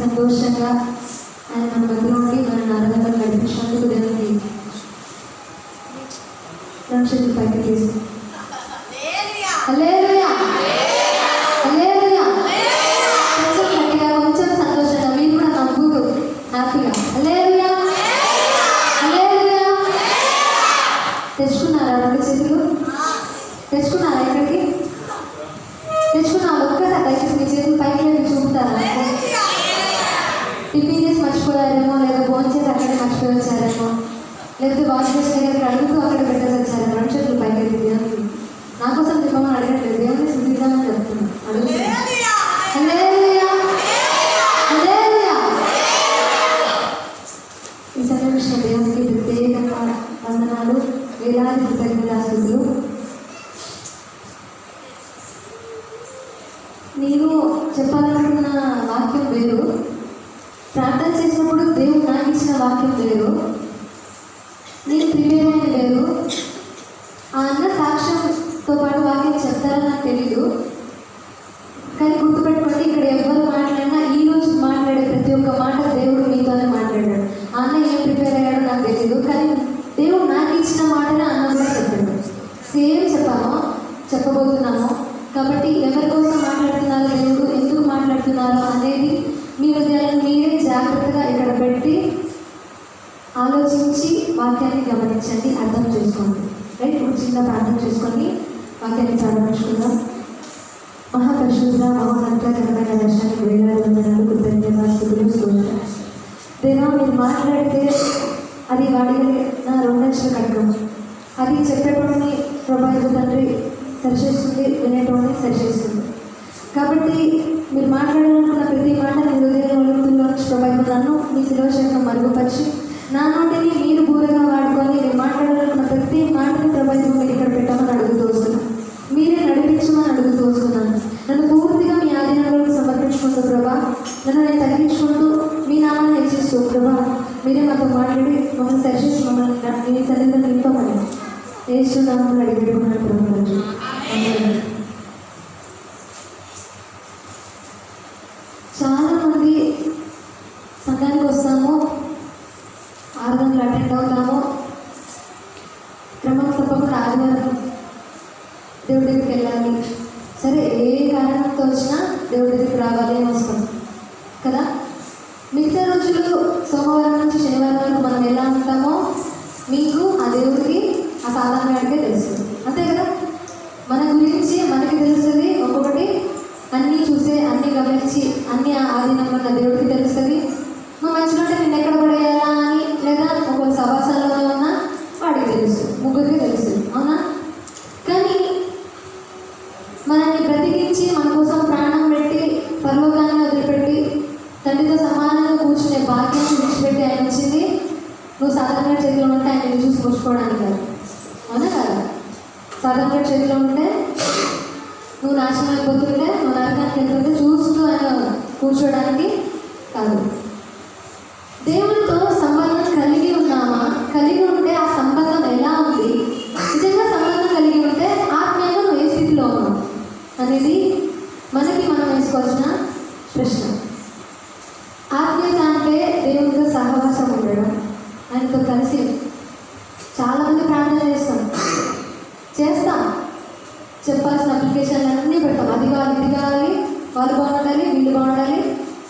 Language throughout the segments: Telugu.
సంతోషంగా ఆయన మన మధ్యలో ఉండి మన ఆరాధనలో నడిపించినందుకు దేవునికి రక్షణ పైకి తీసు. హల్లెలూయా, హల్లెలూయా. కొంచెం గట్టిగా, కొంచెం సంతోషంగా, మీరు కూడా నవ్వుతూ హ్యాపీగా హల్లెలూయా, హల్లెలూయా. తెచ్చుకున్నారా రెండు చేతులు? తెచ్చుకున్నారా? ఇక్కడికి తెచ్చుకున్నారా? ఒక్కసారి దయచేసి మీ చేతులు పైకి వెళ్ళి చూపుతారా? టిఫిన్ చేసి మర్చిపోయారేమో, లేదా భోజనం చేసి అక్కడే మర్చిపోయి వచ్చారేమో, లేకపోతే వాష్ బేసిన్ దగ్గర అడుగుతూ అక్కడ పెట్టేసి వచ్చారేమో. రెండు చేతులు పైకి వెళ్ళి దేవునికి నా కోసం చెప్పమని అడగట్లేదు, దేవుని శుద్ధిద్దామని చెప్తున్నాను. అడుగుతున్నా. హల్లెలూయా, హల్లెలూయా. ఈ సమయంలో దేవునికి ప్రత్యేకంగా వందనాలు, వేలాది కృతజ్ఞతాస్తుతులు. నేను చెప్పాలనుకున్న వాక్యం వేరు, ప్రార్థన చేసినప్పుడు దేవుడు నాకు ఇచ్చిన వాక్యం వేరు, నేను ప్రిపేర్ అయిన వేరు. ఆ అన్న సాక్ష్యంతో పాటు వాక్యం చెప్తారని నాకు తెలీదు. కానీ గుర్తుపెట్టుకోండి, ఇక్కడ ఎవరు మాట్లాడినా ఈరోజు మాట్లాడే ప్రతి ఒక్క మాట దేవుడు మీతోనే మాట్లాడాడు. ఆ అన్న ఏం ప్రిపేర్ అయ్యాడో నాకు తెలీదు, కానీ దేవుడు నాకు ఇచ్చిన మాటనే అన్న కూడా చెప్పాడు. సేమ్ చెప్పబోతున్నాము. కాబట్టి ఎవరి కోసం మాట్లాడుతున్నారో, దేవుడు ఎందుకు మాట్లాడుతున్నారో అనేది మీ హృదయాలను మీరే జాగ్రత్తగా ఇక్కడ పెట్టి ఆలోచించి వాక్యాన్ని గమనించండి, అర్థం చేసుకోండి. రైట్? ఇప్పుడు చిన్న ప్రార్థన చేసుకొని వాక్యాన్ని ప్రారంభించుకుందాం. మహాపరిశుద్ధ మహోన్నతమైన దర్శనానికి వేలాది వందనాలు, కృతజ్ఞతాస్తుతులు, స్తోత్రం. దేవా, మీరు మాట్లాడితే అది వాడిన రెండంచుల ఖడ్గం, అది చెప్పేటోడిని ప్రభావిత తండ్రి సరిచేస్తుంది, వినేటోడిని సరిచేస్తుంది. కాబట్టి మీరు మాట్లాడాలనుకున్న ప్రతి మాట నీ హృదయంలో నుంచి ప్రభావిత నన్ను మీ శిలువ శక్తిని మరుగుపరిచి నా నోటిని మీరు బూరగా వాడుకొని మీరు మాట్లాడాలనుకున్న ప్రతి మాటని ప్రభావితం మీరు ఇక్కడ పెట్టమని అడుగుతూ వస్తున్నాను. మీరే నడిపించమని అడుగుతూ వస్తున్నాను. నన్ను పూర్తిగా మీ ఆధీనంలోకి సమర్పించుకుంటూ ప్రభా, నన్ను నేను తగ్గించుకుంటూ మీ నామాన్ని హెచ్చిస్తూ ప్రభా, మీరే మాతో మాట్లాడి మమ్మల్ని సరిచేసి మమ్మల్ని మీ సన్నిధిలో నింపమని యేసు నామములో అడిగిపెట్టుకున్నాను ప్రభు. చాలామంది సంఘానికి వస్తాము, ఆరాధనలు అటెండ్ అవుతాము, క్రమం తప్పకుండా ఆదివారం దేవుడి దగ్గరికి వెళ్ళాలి, సరే ఏ కారణంతో వచ్చినా దేవుడి దగ్గరికి రావాలి అని వస్తాం కదా. మిగతా రోజులు సోమవారం నుంచి శనివారం వరకు మనం ఎలా ఉంటామో మీకు ఆ దేవుడికి ఆ సాధారణానికే తెలుస్తుంది, అంతే కదా. మన గురించి మనకి తెలుస్తుంది, ఒక్కొక్కటి అన్నీ చూసే, అన్నీ గమనించి, అన్నీ ఆధీనంలో ఉన్న దేవుడికి తెలుస్తుంది. నువ్వు మంచిగా ఉంటే నేను ఎక్కడ పడేయాలా అని, లేదా ఒక సభాసంలో ఉన్నా వాడికి తెలుసు, ముగ్గురికి తెలుసు, అవునా. కానీ మనల్ని బ్రతికించి మన కోసం ప్రాణం పెట్టి పరలోకాన్ని వదిలిపెట్టి తండ్రితో సమానంగా కూర్చునే భాగ్యాన్ని విడిచిపెట్టి ఆయన వచ్చింది నువ్వు సాధారణ చేతిలో ఉంటే ఆయన చూసి కూర్చుకోవడానికి కాదు, అవునా కదా. సాధారణ చేతిలో ఉంటే నువ్వు నాశనం అయిపోతుంటే, నువ్వు నరకానికి వెళ్తుంటే చూస్తూ ఆయన కూర్చోడానికి కాదు. దేవునితో సంబంధం కలిగి ఉన్నామా? కలిగి ఉంటే ఆ సంబంధం ఎలా ఉంది? నిజంగా సంబంధం కలిగి ఉంటే ఆత్మీయంగా నువ్వు ఏ స్థితిలో ఉన్నావు అనేది మనకి మనం వేసుకోవాల్సిన ప్రశ్న. ఆత్మీయత అంటే దేవునితో సహవాసం ఉండడం, ఆయనతో కలిసి. చాలామంది ప్రార్థన చేస్తాం, చెప్పాల్సిన అప్లికేషన్లు అన్నీ పెడతాం. అది కావాలి, ఇది కావాలి, వాళ్ళు బాగుండాలి, వీళ్ళు బాగుండాలి,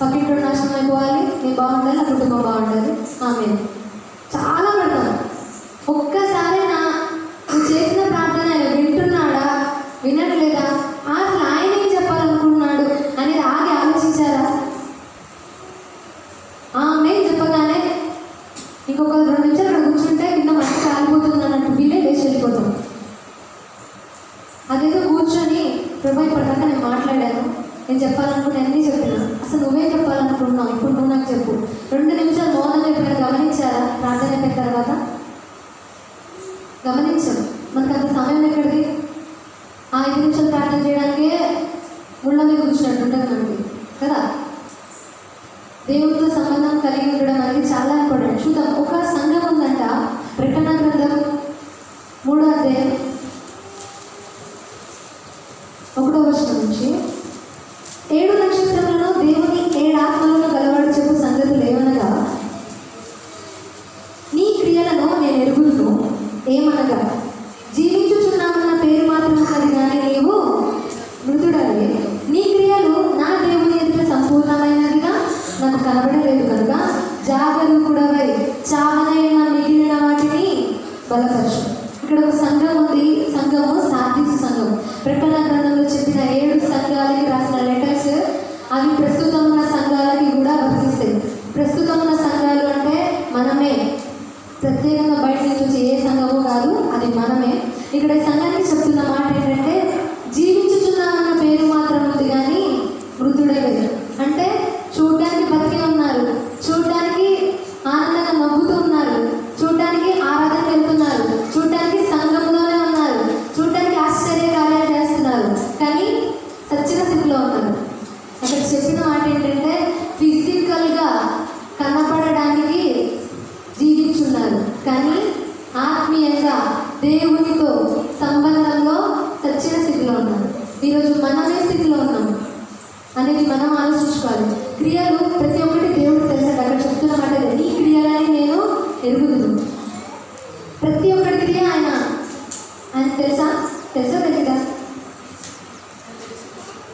పక్కింటి నాశనం అయిపోవాలి, నేను బాగుండాలి, నా కుటుంబం బాగుండాలి, ఆమె చాలా పెడతాం. ఒక్కసారి నువ్వు చేసిన ప్రార్థన ఆయన వింటున్నాడా, వినట్లేదా, అసలు ఆయన ఏం చెప్పాలనుకుంటున్నాడు అనేది ఆగి ఆలోచించారా? ఆమె చెప్పగానే ఇంకొక 2 నిమిషాలు అక్కడ కూర్చుంటే కింద మంచి కాలిపోతుంది అన్నట్టు వీలే లేచి వెళ్ళిపోతాం. అదేదో కూర్చొని ప్రభా ఇప్పటిదాకా నేను మాట్లాడాను, నేను చెప్పాలనుకున్నా అన్నీ చెప్పినా, అసలు నువ్వే చెప్పాలనుకుంటున్నావు, ఇప్పుడు నువ్వు నాకు చెప్పు. 2 నిమిషాలు మౌనంగా ఎప్పుడైనా గమనించారా? ప్రార్థన అయిపోయిన తర్వాత గమనించాం. మనకు అంత సమయం ఎక్కడిది? 5 నిమిషాలు ప్రార్థన చేయడానికే ముళ్ళ మీద కూర్చున్నట్టు ఉంటుంది మనకి కదా. దేవుడితో సంబంధం కలిగి ఉండడం అనేది చాలా ఇంపార్టెంట్. చూద్దాం, ఒక సంఘం ఉందంట, ప్రకటన గ్రంథం 3వ అధ్యాయం 1వ వచనం నుంచి 7 నక్షత్రములను దేవుని 7 ఆత్మలను గలవాడు క్రియలు ప్రతి ఒక్కటి దేవుడు తెలుసాడు. అక్కడ చెప్తున్న మాట నీ క్రియలని నేను ఎరుగుదును. ప్రతి ఒక్కటి క్రియ ఆయన తెలుసా తెలీదా?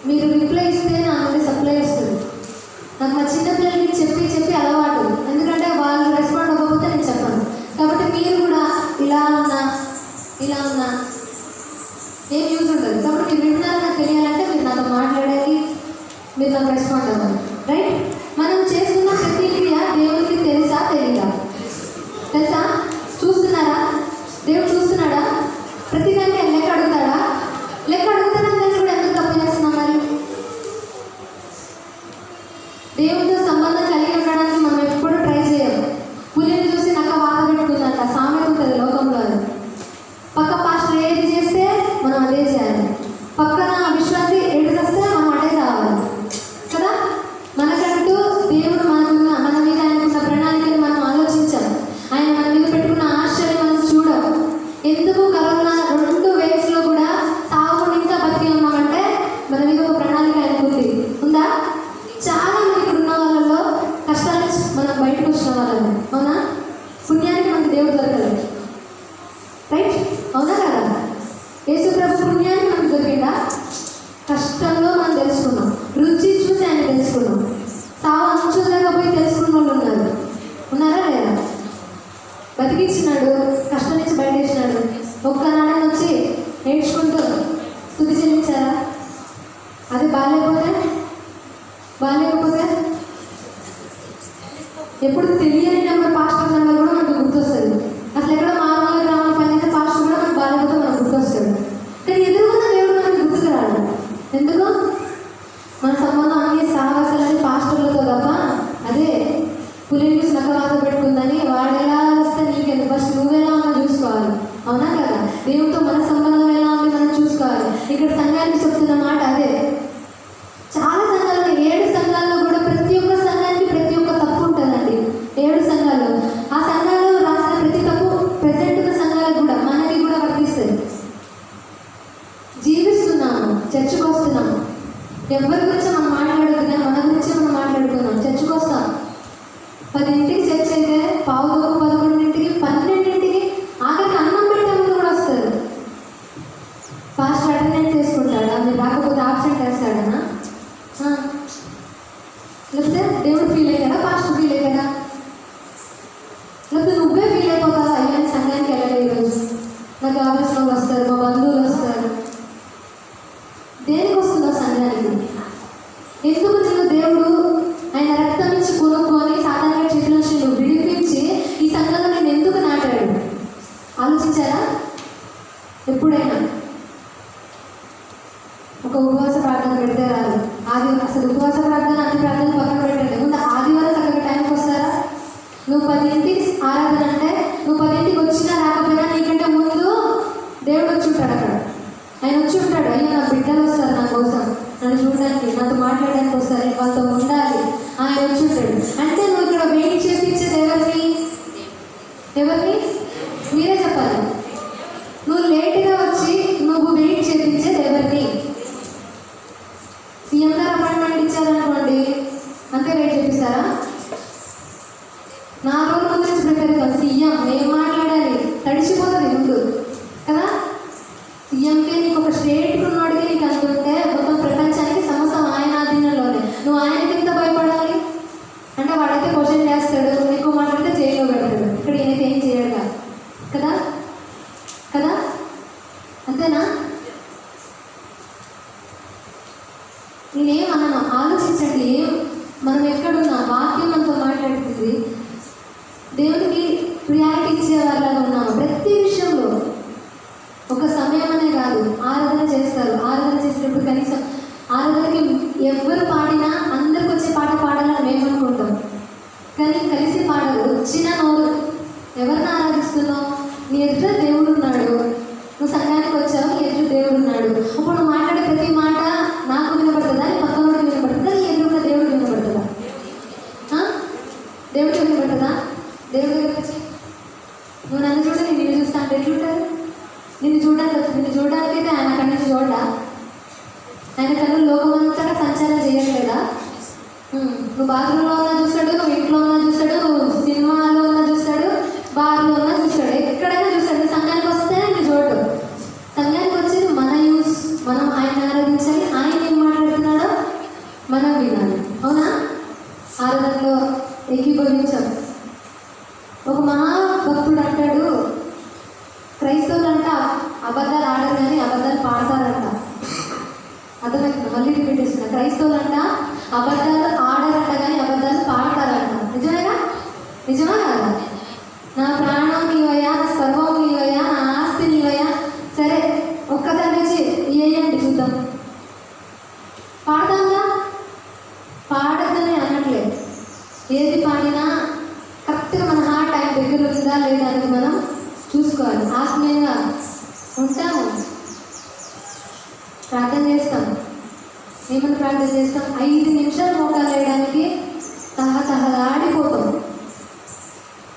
మీరు రిప్లై ఇస్తే నా నుండి సప్లై వస్తుంది. నాకు మా చిన్నపిల్లలకి చెప్పి అలవాటు. ఎందుకంటే వాళ్ళు రెస్పాండ్ అవ్వకపోతే నేను చెప్పను. కాబట్టి మీరు కూడా ఇలా ఉన్నా ఏం యూజ్ ఉంటుంది. కాబట్టి మీరు వింటున్నారని నాకు తెలియాలంటే మీరు నాతో మాట్లాడాలి, మీరు నాకు రెస్పాండ్ అవ్వాలి. రైట్? మనం చేస్తున్న ప్రతి క్రియ దేవుడికి తెలుసా తెలీదా? తెలుసా? చూస్తున్నారా? దేవుడు చూస్తున్నాడా? ప్రతిదానికి లెక్క అడుగుతాడా? లెక్క అడుగుతాడని తెలిసి కూడా ఎందుకు తప్పు చేస్తున్నాం? మరి దేవుడితో సంబంధం కలిగి ఉండడానికి మనం ఎప్పుడు ట్రై చేయము. పులిని చూసి నక్క వాత పెట్టుకుందంట, సామెత ఉంటుంది లోకంలో. పక్క పాస్టర్ ఏది చేస్తే మనం అదే చేయాలి. పక్కన విశ్వాసి ఏది చేస్తే మనం అదే కావాలి కదా. మనకంటూ దేవుడు మన మీద ఆయనకున్న ప్రణాళికని మనం ఆలోచించాం. ఆయన మన మీద పెట్టుకున్న ఆశని మనం చూడం. ఎందుకు కరోనా 2 వేవ్స్లో కూడా సాగుని ఇంకా బతికి ఉన్నామంటే మన మీద ఒక ప్రణాళిక ఆయనకు ఉందా? చాలా మంది ఇక్కడ ఉన్న వాళ్ళలో కష్టాల నుంచి మనం బయటకు వచ్చిన వాళ్ళని, అవునా? పుణ్యానికి మనకు దేవుడు దొరకలేదు. రైట్? అవునా కదా? యేసు ప్రభు పుణ్యానికి మనకు దొరికిందా? కష్టంలో మనం తెలుసుకున్నాం, రుచి చూసి ఆయన తెలుసుకున్నాం. సావు అంచుదాకా పోయి తెలుసుకున్న వాళ్ళు ఉన్నారా లేదా? బతికించినాడు, కష్టం నుంచి బయటేసినాడు. ఒక్క నాన్న వచ్చి ఏడ్చుకుంటూ స్తుతి చెల్లించారా? అది బాగాలేకపోతే ఎప్పుడు తెలియని నెంబర్ పాస్టర్ నెంబర్ కూడా మనకు గుర్తొస్తుంది. అసలు ఎక్కడ మామూలుగా గ్రామాల పనిచేసే పాస్టర్ కూడా మనకు బాగాలేకపోతే మనకు గుర్తొస్తుంది. కానీ ఎదురుకున్న దేవుడు మనకు గుర్తుకు రాదు. ఎందుకు? మన సంబంధం అన్ని సాహసాలని పాస్టర్లతో తప్ప. అదే పులిని చూసి నక్క వాత పెట్టుకుందని వాడు ఎలా వస్తే నీకెందుకు? ఫస్ట్ నువ్వెలా ఉన్నా చూసుకోవాలి, అవునా కదా? దేవుడితో మన సంబంధం ఎలా ఉంది మనం చూసుకోవాలి. ఇక్కడ సంఘానికి చెప్తున్న మాట అదే. చాలా సంఘాలు, 7 సంఘాల్లో కూడా ప్రతి ఒక్క సంఘానికి ప్రతి ఒక్క తప్పు ఉంటుందండి. 7 సంఘాలు, ఆ సంఘాలు రాసిన ప్రతి తప్పు ప్రజెంట్ ఉన్న సంఘాలకు కూడా మనకి కూడా వర్తిస్తుంది. జీవిస్తున్నాము, చర్చకు వస్తున్నాము. ఎవరి గురించి మనం మాట్లాడదు, కానీ మన గురించి మనం మాట్లాడుతున్నాం. చర్చకు వస్తాం, 10ంటికి చర్చ అయితే 10:15, 12ంటికి ఆఖరికి అన్నం పెట్టే ముందు కూడా వస్తారు. ఫాస్ట్ అటెండెన్స్ చేసుకుంటాడా? మీరు రాకపోతే ఆబ్సెంట్ వేస్తాడనా? లేకపోతే దేవుడు ఫీల్ అయ్యాడా? పాస్టర్ ఫీల్ అయ్యాడా? లేకపోతే నువ్వే ఫీల్ అయిపోతావా? అయ్యా సంఘానికి వెళ్ళాలి ఈరోజు, నాకు ఆఫీస్లో వస్తారు, మా బంధువులు వస్తారు. దేనికి వస్తుందో సంఘానికి? ఎందుకు నిన్ను దేవుడు ఆయన రక్తం నుంచి కొనుక్కొని సాధారణ చేతుల నుంచి నువ్వు విడిపించి ఈ సంఘంలో నేను ఎందుకు నాటాడు? ఆలోచించారా ఎప్పుడైనా? ఒక ఉపవాస ప్రార్థన పెడితే రాదు. అసలు ఉపవాస ప్రార్థన అన్ని ప్రార్థనలు పక్కన పెట్టండి. ముందు ఆదివారం చక్కగా టైంకి వస్తారా? నువ్వు 10ంటికి ఆరాధన అంటే నువ్వు 10ంటికి వచ్చినా రాకపోయినా నీకంటే ముందు దేవుడు వచ్చి ఉంటాడు. అక్కడ ఆయన వచ్చి ఉంటాడు. అయ్యో నా బిడ్డలు వస్తారు నా కోసం, నన్ను చూడడానికి, నాతో మాట్లాడడానికి వస్తారు, నేను వాళ్ళతో ఉండాలి. ఆయన వచ్చి ఉంటాడు. అంటే నువ్వు ఇక్కడ వెయిట్ చేపించేది ఎవరిని? మీరే చెప్పాలి. నువ్వు లేట్గా వచ్చి నువ్వు వెయిట్ చేపించేది ఎవరిని? సీఎం గారు అపాయింట్మెంట్ ఇచ్చారనుకోండి, అంతే వెయిట్ చేపిస్తారా? 4 రోజుల ముందు నుంచి ప్రిపేర్ కాదు. సీఎం ఏం మాట్లాడాలి తడిచిపోతుంది ముందు కదా. సీఎంకే నీకు ఒక స్టేట్ ఉన్నోడికి నీకు అంటుంటే మొత్తం ప్రపంచానికి సమస్తం ఆయన ఆధీనంలోనే. నువ్వు ఆయనకి ఎంత భయపడాలి అంటే వాడైతే క్వశ్చన్ చేస్తాడు, ఎక్కువ మాట్లాడితే జైల్లో పెడతాడు. ఇక్కడ ఈయనకి ఏం చేయడు కదా కదా, అంతేనా? నేనేమన్నాను ఆలోచించండి. మనం ఎక్కడున్నా వాక్యం మనతో మాట్లాడుతుంది. దేవునికి ప్రియారిటీ ఇచ్చే వాళ్ళగా ఉన్నాము ప్రతి విషయంలో. ఒక సమయం అనే కాదు, ఆరాధన చేస్తారు. ఆరాధన చేసినప్పుడు కనీసం ఆరాధనకి ఎవరు పాడినా అందరికి వచ్చే పాట పాడాలని మేము అనుకుంటాం, కానీ కలిసి పాడరు. వచ్చిన నోరు ఎవరిని ఆరాధిస్తున్నావు? నీ ఎదుట దేవుడు ఉన్నాడు. నువ్వు సంఘానికి వచ్చావు, నీ ఎదుట దేవుడు ఉన్నాడు. అప్పుడు నువ్వు మాట్లాడే ప్రతి మాట నాకు వినపడుతుందా? నీ పక్కనోడికి వినపడుతుందా? నీ ఎదురున్న దేవుడికి వినపడుతుందా? దేవుడికి వినపడుతుందా? దేవుడి దగ్గరికి వచ్చి నువ్వు నన్ను చూడ, నేను నిన్ను చూస్తా అంటే ఎట్లుంటారు? నిన్ను చూడడానికైతే ఆయన అక్కడి నుంచి చూడ, ఆయన కన్ను లోకమంతటా సంచారం చేయట్లేదా? నువ్వు బాత్రూంలో ఉన్నా చూస్తాడు, నువ్వు ఇంట్లో ఉన్నా చూస్తాడు, నువ్వు సినిమాలో ఉన్నా చూస్తాడు, బార్లో ఉన్నా చూస్తాడు, ఎక్కడైనా చూస్తాడు. సంఘానికి వస్తేనే నీ చోటు. సంఘానికి వచ్చేది మన యూస్, మనం ఆయన ఆరాధించాలి. ఆయన ఏం మాట్లాడుతున్నాడో మనం వినాలి. అవునా? ఆరాధనలో ఏకీభవించాం. ఒక మహాభక్తుడు అంటాడు, క్రైస్తవులంట అబద్ధాలు ఆడరు కానీ అబద్ధాలు పాడతారంట. అర్థమవుతుంది? మళ్ళీ రిపీట్ చేస్తున్నా. క్రైస్తవులంట అబద్ధాలు ఆడరంట కానీ అబద్ధాలు పాడతారంట. నిజమేనా? నిజమా కాదా? నా ప్రాణం నీవయ్యా, నా సర్వం నీవయ్యా, నా ఆస్తి నీవయ్యా. సరే, ఒక్కసారి నుంచి ఏంటి చూద్దాం. పాడతాంగా? పాడద్దని అనట్లేదు. ఏది పాడినా కరెక్ట్గా మన హార్ట్ ఆయన దగ్గర ఉందా లేదా అనేది మనం చూసుకోవాలి. ఆత్మీయంగా ఉంటాము, ప్రార్థన చేస్తాం. ఏమన్నా ప్రార్థన చేస్తాం? 5 నిమిషాలు మోకాలు వేయడానికి తహతహలాడిపోతాం.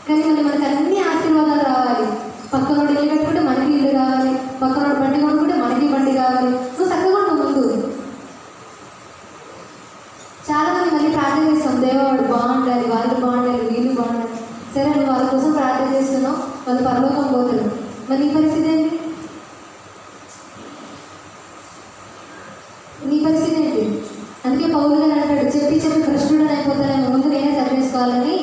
కానీ మళ్ళీ మనకి అన్ని ఆశీర్వాదాలు రావాలి. పక్కనోడు ఇల్లు కట్టుకుంటే మనకి ఇల్లు కావాలి, పక్కనోడు బండి కొనుక్కుంటే మనకి బండి కావాలి. నువ్వు చక్కగా ఉండు ముందు. చాలా మంది మళ్ళీ ప్రార్థన చేస్తాం, దేవాడు బాగుండాలి, వాళ్ళు బాగుండాలి, వీళ్ళు బాగుండాలి. సరే, నువ్వు వాళ్ళ కోసం ప్రార్థన చేస్తున్నావు, వాళ్ళు పరలోకం పోతారు. మరి నీ పరిస్థితి ఏంటి? నీ పరిస్థితి ఏంటి? అందుకే పౌలు గారు అంటాడు, చెప్పి కృష్ణుడని అయిపోతానని ముందు నేనే సరి చేసుకోవాలని.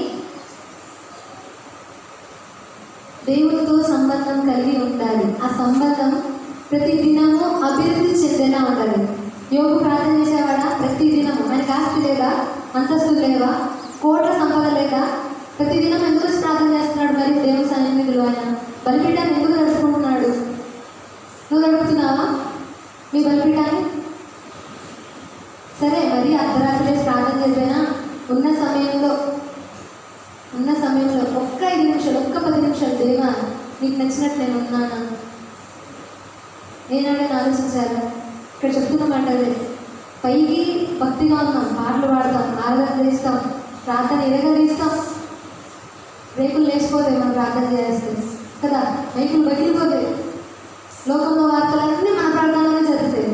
దేవుడితో సంబంధం కలిగి ఉండాలి. ఆ సంబంధం ప్రతి దినము అభివృద్ధి చెందేలా ఉండాలి. యోగు ప్రార్థన చేసేవాడా? ప్రతి దినము. ఆయనకి ఆస్తి లేదా, అంతస్తులు లేవా, కోట్ల సంపద లేదా? ప్రతిదినం ఎందుకు ప్రార్థన చేస్తున్నాడు? మరి దేవుని సన్నిధిలో ఆయన బలిపీఠాన్ని ఎందుకు నడుపుకుంటున్నాడు? నువ్వు నడుపుతున్నావా నీ బలిపీఠాన్ని? సరే, మరి అర్ధరాత్రి ప్రార్థన చేసినా ఉన్న సమయంలో ఒక్క 5 నిమిషాలు, ఒక్క 10 నిమిషాలు, దేవా నీకు నచ్చినట్టు నేను ఉన్నానా? ఏనాడని ఆలోచించారా? ఇక్కడ చెప్తున్నామంటే పైకి భక్తిగా ఉన్నాం, పాటలు పాడతాం, ఆరాధన చేస్తాం, ప్రార్థన ఎరగదీస్తాం. రేకులు లేచిపోతాయి మనం ప్రార్థన చేస్తే కదా, రేకులు బగిలిపోతాయి. లోకంలో వార్తలన్నీ మన ప్రార్థనలోనే జరుగుతాయి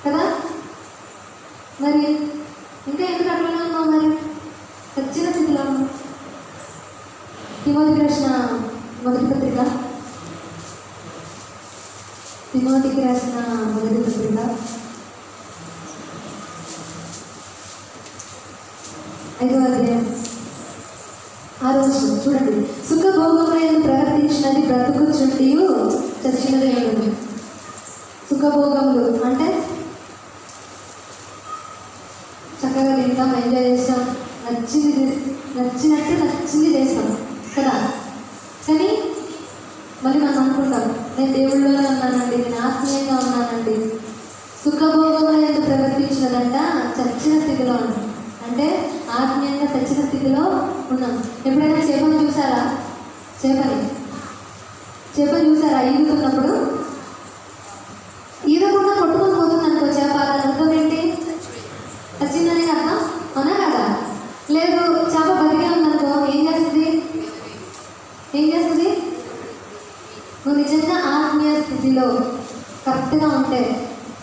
కదా. మరి ఇంకా ఎందుకు అట్లనే ఉన్నాం? మరి సచ్చిన స్థితిలో ఉన్నాం. తిమోతికి రాసిన మొదటి పత్రిక 5వ అధ్యాయం 6వ వచనం చూడండి. సుఖభోగములను ప్రవర్తించినది బ్రతుకుచుండియు చచ్చినది ఏమిటి? సుఖభోగములు అంటే చక్కగా తింటాం, ఎంజాయ్ చేస్తాం, నచ్చినట్టు చేస్తాం కదా. కానీ మళ్ళీ మనం అనుకుంటాం, నేను దేవుళ్ళలోనే ఉన్నానండి, నేను ఆత్మీయంగా ఉన్నానండి. సుఖభోగములు ఎందుకు ప్రవర్తించినదంట చచ్చిన స్థితిలో ఉన్నాం. అంటే ఆత్మీయంగా చచ్చిన స్థితిలో ఉన్నాం. ఎప్పుడైనా చేపను చూసారా? చేపను చూసారా? ఈదుతున్నప్పుడు ఈదకుండా కొట్టుకొని పోతుంది అనుకో చేప, దాని అర్థం ఏంటి? చచ్చిందనే అర్థం, అవునా కదా? లేదు, చేప బతికే ఉందనుకో ఏం చేస్తుంది? నువ్వు నిజంగా ఆత్మీయ స్థితిలో కరెక్ట్గా ఉంటే,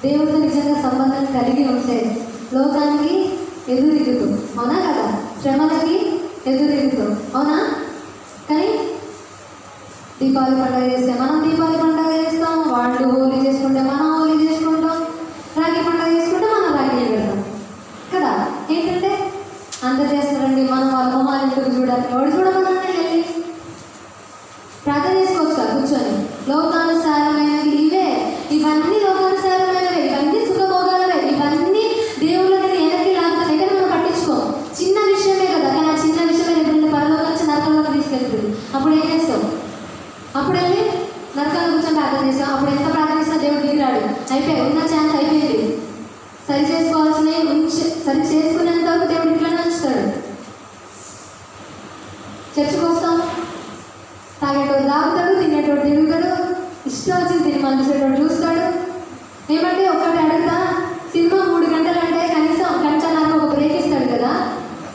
దేవుడితో నిజంగా సంబంధం కలిగి ఉంటే లోకానికి ఎదురిగుతూ, అవునా కదా? శ్రమలకి ఎదురిగుతూ, అవునా? కానీ దీపావళి పండుగ చేస్తే మనం దీపావళి పండుగ చేస్తాం, వాళ్ళు హోలీ చేసుకుంటే మనం హోలీ చేసుకుంటాం, రాఖీ పండుగ చేసుకుంటే మనం రాఖీ పెడతాం కదా. ఏంటంటే అందరు చేస్తారండి, మనం వాళ్ళ మొహాలు ఎందుకు చూడాలి? ఎవడు చూడమనండి, వెళ్ళి ప్రార్థన చేసుకోవచ్చు కదా కూర్చొని. లోకానుసారమైనవి ఇవన్నీ లోకానుసారమైనవే, ఇవన్నీ సుఖభోగాలవే, ఇవన్నీ దేవుళ్ళని వెనక్కి లాగుతాయి కానీ మనం పట్టించుకోం. చిన్న విషయమే కదా, కానీ ఆ చిన్న విషయమే ఎప్పుడైనా పరలోకం నుంచి నరకంలోకి తీసుకెళ్తుంది. అప్పుడు ఏం చేస్తాం? అప్పుడు వెళ్ళి నరకంలో కూర్చొని ప్రార్థన చేస్తాం. అప్పుడు ఎంత ప్రార్థన చేసినా దేవుడు దిగిరాడు. అయిపోయి ఉన్న ఛాన్స్ అయిపోయింది. సరి చేసుకునేంత వరకు దేవుడు ఇట్లనే ఉంచుతాడు. చర్చకు వస్తాం, తాగేటోడు తాగుతాడు, తినేటోడు తిరుగుతాడు, ఇష్టం వచ్చింది సినిమాలు చూసేటోడు చూస్తాడు. ఏమంటే ఒక్కటి అడుగుతా, సినిమా 3 గంటలు అంటే కనీసం గంటన్నర ఒక బ్రేక్ ఇస్తాడు కదా.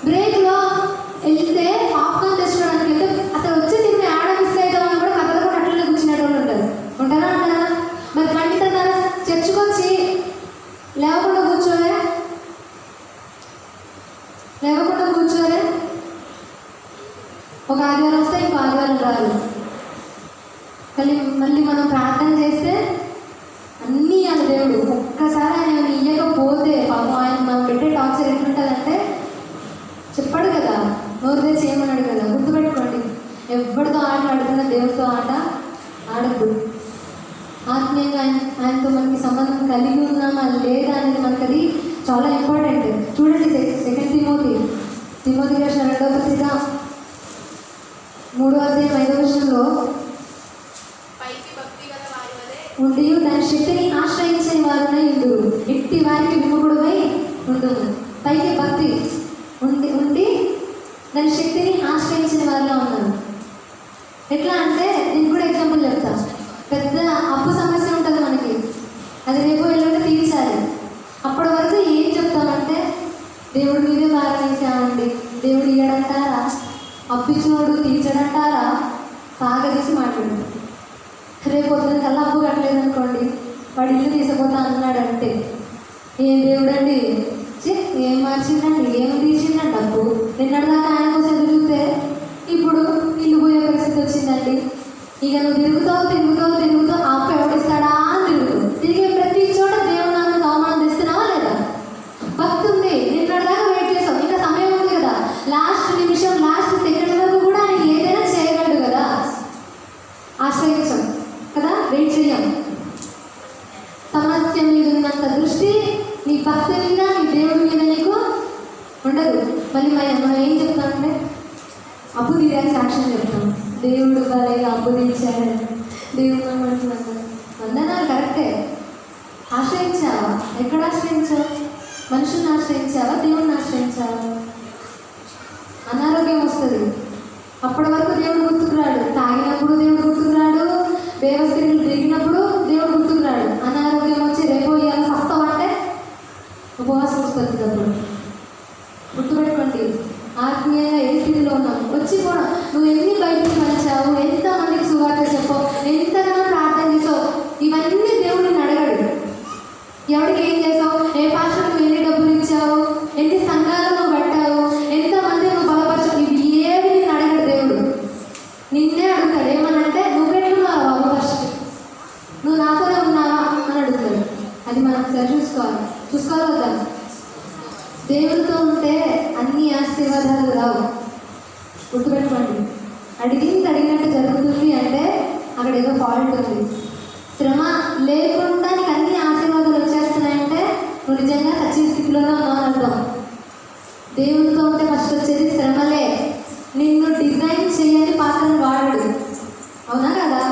బ్రేక్లో వెళ్తే పాప్కార్న్ తెచ్చుకోవడానికి వెళ్తే అసలు వచ్చే సినిమా ఆడ మిస్ అవుతామని కూడా కథలు కూడా అట్లనే కూర్చునేటోళ్ళు ఉంటారా? మరి గంటన్నర చర్చకొచ్చి లేవకుండా కూర్చోలే లేవకుండా కూర్చోరే. ఒక ఆదివారం వస్తే ఇంకో ఆదివారం రాదు. మళ్ళీ మనం ప్రార్థన చేస్తే అన్నీ అని దేవుడు ఒక్కసారి ఆయన ఇయ్యకపోతే పాపం ఆయన మనం పెట్టే టార్చర్ ఎట్లుంటుందంటే చెప్పాడు కదా, నోరు తెచ్చి ఏమన్నాడు కదా. గుర్తుపెట్టుకోండి, ఎవరితో ఆట ఆడుతున్నా దేవుడితో ఆట ఆడద్దు. ఆత్మీయంగా ఆయనతో మనకి సంబంధం కలిగి ఉన్నామా లేదా అనేది మనకి అది చాలా ఇంపార్టెంట్. చూడండి, 2 తిమోతి రాసిన 2వ పత్రిక 3వ అధ్యాయం 5వ వచనంలో ఉండి దాని శక్తిని ఆశ్రయించని వారునై ఉండు, ఇట్టి వారికి విముఖుడువై ఉండును. పైకి భక్తి ఉండి దాని శక్తిని ఆశ్రయించిన వారిలో ఉన్నాను. ఎట్లా అంటే నేను కూడా ఎగ్జాంపుల్ చెప్తా. పెద్ద అప్పు సమస్య ఉంటుంది మనకి, అది రేపు ఎల్లుండి తీర్చాలి. అప్పటి వరకు ఏం చెప్తామంటే దేవుడి మీదే భారమించామండి, దేవుడు ఇయ్యడంటారా, అప్పిచ్చినోడు తీర్చడంటారా, సాగదీసి మాట్లాడు. రేపు పొద్దున కల్లా అప్పు కట్టలేదు అనుకోండి, వాడు ఇల్లు తీసుకుపోతా అన్నాడంటే ఏం దేవుడండి, ఏం మార్చిందండి, ఏం తీర్చిందండి అప్పు. నిన్నటిదాకా ఆయన కోసం ఎదురుతే ఇప్పుడు ఇల్లు పోయే పరిస్థితి వచ్చిందండి. ఇక నువ్వు తిరుగుతావు ఆ అప్పు ఎవడిస్తాడా అని తిరుగుతావు. తిరిగే ప్రతి చోట దేవుడు నామని అవమానం తెస్తున్నావా లేదా? భక్తి ఉంది, నిన్నటిదాకా వెయిట్ చేసావు, ఇంకా సమయం ఉంది కదా. లాస్ట్ నిమిషం, లాస్ట్ సెకండ్ వరకు కూడా ఆయన ఏదైనా చేయగలడు కదా. ఆశ్రయించాం కదా, వెయిట్ చెయ్యం. సమస్య మీద ఉన్నంత దృష్టి నీ భక్తి మీద, నీ దేవుడి మీద నీకు ఉండదు. మళ్ళీ మనం ఏం చెప్తామంటే అప్పు తీరాక సాక్ష్యం చెప్తాం. దేవుడు భలేగా అప్పు తీర్చాడు, దేవుడు అంటున్నాను. వందనాలు కరెక్టే. ఆశ్రయించావా? ఎక్కడ ఆశ్రయించావు? మనుషుల్ని ఆశ్రయించావా, దేవుడిని ఆశ్రయించావా? అనారోగ్యం వస్తుంది, అప్పటి వరకు దేవుడు గుర్తుకురాడు. తాగినప్పుడు దేవుడు గుర్తుకురాడు, దేవస్థితులు దిగినప్పుడు దేవుడు గుర్తుకురాడు. అనారోగ్యం వచ్చి రేపు ఇవాళ సస్తావంటే ఉపవాసం వస్తుంది. అప్పుడు గుర్తుపెట్టుకోండి, ఆత్మీయంగా ఏ స్థితిలో ఉన్నావు వచ్చి కూడా నువ్వు ఎన్ని బయటికి పంచావు, ఎంతమందికి సువార్త చెప్పావు, ఎంతగానో ప్రార్థన చేసావు, ఇవన్నీ దేవుడిని అడగడు. ఎవరికి ఏం చేసావు, ఏ పాస్టర్ నువ్వు ఎన్ని డబ్బులు ఇచ్చావు, ఎన్ని సంఘాలు నువ్వు కట్టావు, ఎంతమంది నువ్వు బలపరచావు, ఇవి ఏవి నేను అడగడు దేవుడు. నిన్నే అడుగుతాడు. ఏమనంటే నువ్వు పెట్టుకున్నావా బాబు, ఫస్ట్ నువ్వు నాతోనే ఉన్నావా అని అడుగుతాడు. అది మనం సరి చూసుకోవాలి కదా. దేవుడితో ఉంటే అన్ని ఆశీర్వాదాలు రావు. గుర్తుపెట్టుకోండి, అడిగినట్టు జరుగుతుంది అంటే అక్కడ ఏదో ఫాల్ట్ ఉంది. శ్రమ లేకుండా నీకు అన్ని ఆశీర్వాదాలు వచ్చేస్తున్నాయంటే నువ్వు నిజంగా సచ్చిన స్థితిలోనే ఉన్నావు అర్థం. దేవుడితో ఉంటే ఫస్ట్ వచ్చేది శ్రమలే. నిన్ను డిజైన్ చేయని పాత్రను వాడాడు. అవునా కదా?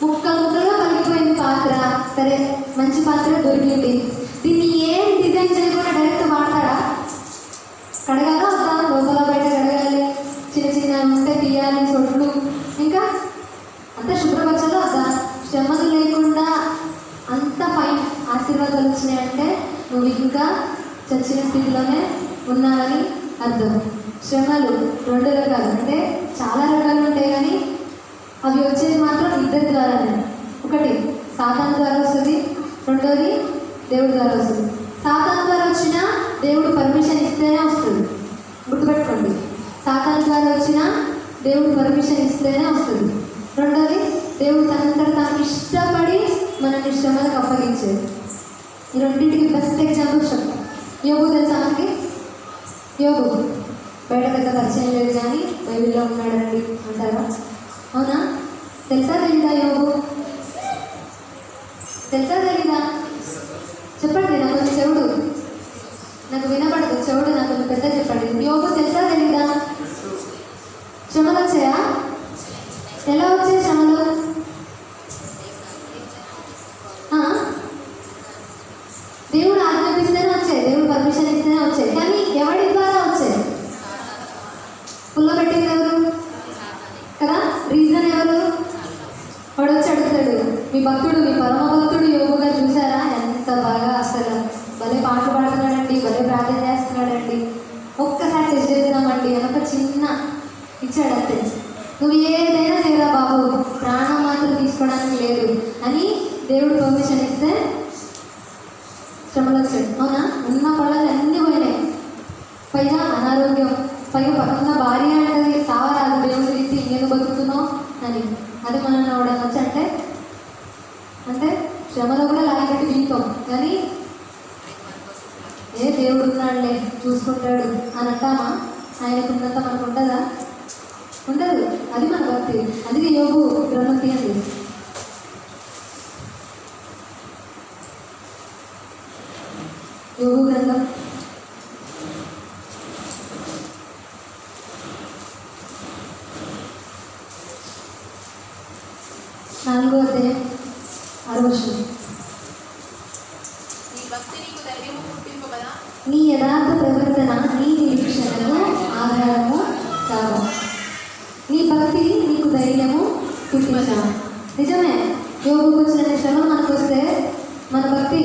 ముక్కలుగా పలికిపోయింది పాత్ర. సరే, మంచి పాత్ర దొరికింది, దీన్ని ఏం డిజైన్ చేయకుండా డైరెక్ట్ వాడతాడా? కడగాలా వద్దా? లోపల బయట కడగాలి, చిన్న ఉంటే తీయాలి, సొట్లు, ఇంకా అంత శుభ్రపరచాలో వద్దా? శ్రమలు లేకుండా అంత ఫైన్ ఆశీర్వాదాలు వచ్చినాయంటే నువ్వు ఇంకా చచ్చిన స్థితిలోనే ఉన్నావని అర్థం. శ్రమలు 2 రకాలు, అంటే చాలా రకాలు ఉంటాయి, కానీ అవి వచ్చేది మాత్రం ఇద్దరి ద్వారానే. ఒకటి సాతాను ద్వారా వస్తుంది, రెండోది దేవుడి ద్వారా వస్తుంది. సాతాను ద్వారా వచ్చినా దేవుడు పర్మిషన్ ఇస్తేనే వస్తుంది. గుర్తుపెట్టుకోండి, సాతాను ద్వారా వచ్చినా దేవుడు పర్మిషన్ ఇస్తేనే వస్తుంది. రెండోది దేవుడు తనంతట తాను ఇష్టపడి మనల్ని శ్రమలకు అప్పగించేది. ఈ రెండింటికి బెస్ట్ ఎగ్జాంపుల్స్ చెప్తాం. యోగు తెలుసా మనకి? యోగు బయట పెద్ద పరిచయం లేదు, కానీ బైబిల్లో ఉన్నాడండి అంటారా? అవునా? తెలుసా తెలీదా? యోగు తెలుసా తెలీదా? చెప్పండి, నాకు చెవుడు, నాకు వినపడదు చెవుడు, నాకు పెద్ద చెప్పండి. యోగు తెలుసా తెలీదా? శ్రమలు వచ్చాయా? ఎలా వచ్చాయి శ్రమలు? దేవుడు ఆజ్ఞాపిస్తేనే వచ్చాయి, దేవుడు పర్మిషన్ ఇస్తేనే వచ్చాయి, కానీ ఎవరి ద్వారా వచ్చాయి? పుల్ల పెట్టింది ఎవరు కదా? రీజన్ ఎవరు? వాడు వచ్చి అడుగుతాడు, మీ భక్తుడు, మీ పరమ భక్తుడు యోగు గారు చూసారా, ఎంత బాగా అసలు భలే పాటలు పాడుతున్నాడండి, భలే ప్రార్థన చేస్తున్నాడండి, ఒక్కసారి టెస్ట్ చేద్దామండి అని ఒక చిన్న ఇచ్చాడు అంతే. నువ్వు ఏదైనా చేయరా బాబు, ప్రాణం మాత్రం తీసుకోవడానికి లేదు అని దేవుడు పర్మిషన్ ఇస్తే శ్రమలు వచ్చాడు. అవునా? ఉన్న పొలాలు అన్నీ ఉన్నాడులే చూసుకుంటాడు అని అంటామా? ఆయనకున్నంత మనకు ఉంటుందా? ఉండదు. అది మన భక్తి. అందుకే యోగు గ్రంథం తీయండి. యోగు గ్రంథం 4వ అధ్యాయం 6వ వచనం. నీ యథార్థ ప్రవర్తన నీ నిరీక్షణకు ఆధారము కావు. నీ భక్తి నీకు ధైర్యము పుట్టించావు. నిజమే, యోగుకు వచ్చిన శ్రమ మనకు వస్తే మన భక్తి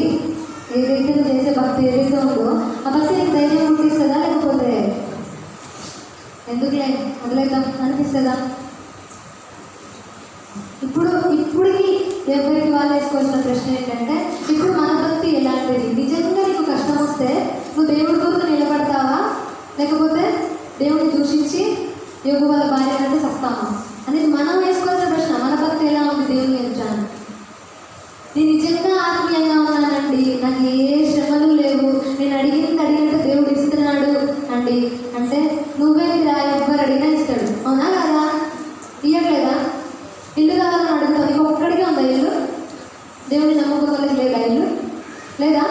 ఏదైతే నువ్వు చేసే భక్తి ఏదైతే ఉందో ఆ భక్తి నీకు ధైర్యం పుట్టిస్తుందా? లేకపోతే ఎందుకులే వదిలేద్దాం అనిపిస్తుందా? ఇప్పుడుకి ఎవరికి వాళ్ళు వేసుకోవాల్సిన ప్రశ్న ఏంటంటే, ఇప్పుడు మన భక్తి ఎలాంటిది? నిజంగా నీకు కష్టం వస్తే నువ్వు దేవుడి కోసం నిలబడతావా? లేకపోతే దేవుడిని దూషించి యోగు వాళ్ళ భార్య అంటే సస్తామా అనేది మనం వేసుకోవాల్సిన ప్రశ్న. మన భక్తి ఎలా ఉంది దేవుని ఎదుటాను? నేను నిజంగా ఆత్మీయంగా ఉన్నానండి, నాకు ఏ శ్రమలు లేవు, నేను అడిగినట్టు దేవుడు ఇస్తున్నాడు అండి అంటే నువ్వేంద్రా ఎవ్వరు అడిగినా ఇస్తాడు. అవునా కదా? ఇవ్వట్లేదా? ఇల్లు కావాలని అడుగుతావు, నీకు ఒక్కడికే ఉందా ఇల్లు? దేవుడిని నమ్మకం వాళ్ళకి లేదా ఇల్లు? లేదా?